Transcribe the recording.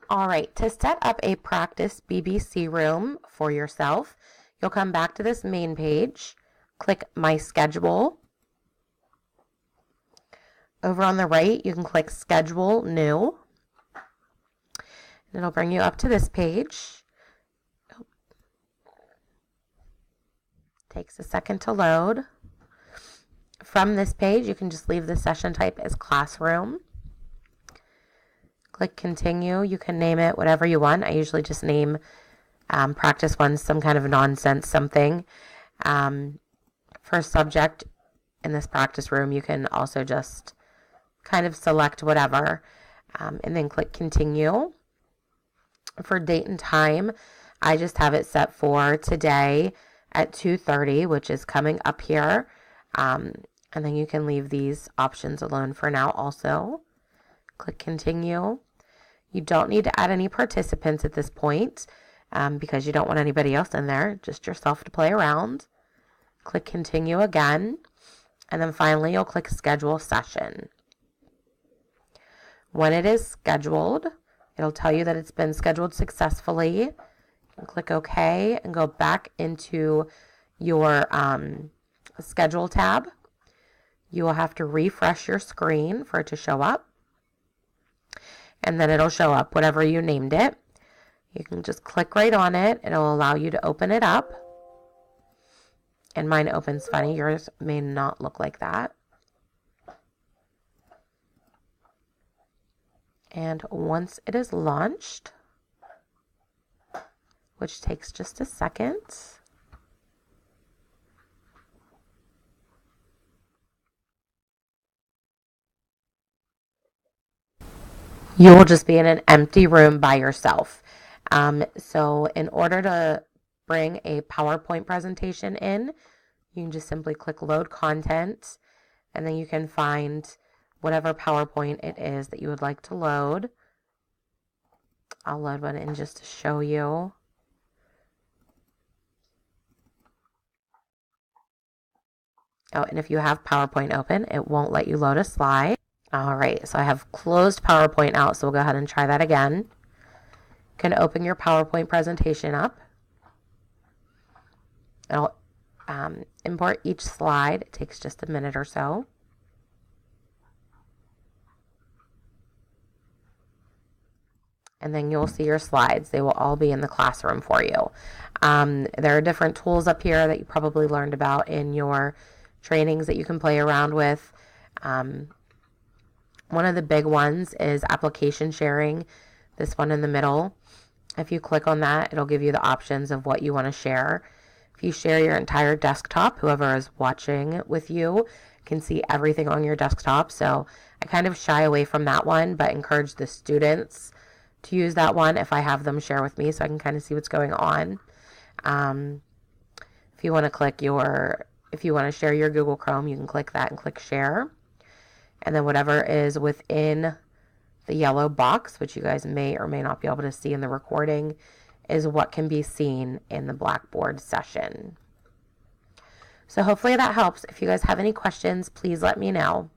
All right, to set up a practice BBC room for yourself, you'll come back to this main page, click My Schedule. Over on the right, you can click Schedule New. And it'll bring you up to this page. Takes a second to load. From this page, you can just leave the session type as Classroom. Click Continue. You can name it whatever you want. I usually just name Practice 1 some kind of nonsense something. For subject in this practice room, you can also just kind of select whatever and then click Continue. For date and time, I just have it set for today at 2:30, which is coming up here. And then you can leave these options alone for now also. Click Continue. You don't need to add any participants at this point because you don't want anybody else in there, just yourself to play around. Click Continue again. And then finally, you'll click Schedule Session. When it is scheduled, it'll tell you that it's been scheduled successfully. You can click OK and go back into your Schedule tab. You will have to refresh your screen for it to show up. And then it'll show up whatever you named it. You can just click right on it. It'll allow you to open it up. And mine opens funny. Yours may not look like that. And once it is launched, which takes just a second, you will just be in an empty room by yourself. So in order to bring a PowerPoint presentation in, you can just simply click Load Content, and then you can find whatever PowerPoint it is that you would like to load. I'll load one in just to show you. Oh, and if you have PowerPoint open, it won't let you load a slide. All right, so I have closed PowerPoint out, so we'll go ahead and try that again. You can open your PowerPoint presentation up. It'll import each slide. It takes just a minute or so. And then you'll see your slides. They will all be in the classroom for you. There are different tools up here that you probably learned about in your trainings that you can play around with. One of the big ones is application sharing, this one in the middle. If you click on that, it'll give you the options of what you want to share. If you share your entire desktop, whoever is watching with you can see everything on your desktop. So I kind of shy away from that one, but encourage the students to use that one if I have them share with me so I can kind of see what's going on. If you want to share your Google Chrome, you can click that and click share. And then whatever is within the yellow box, which you guys may or may not be able to see in the recording, is what can be seen in the Blackboard session. So hopefully that helps. If you guys have any questions, please let me know.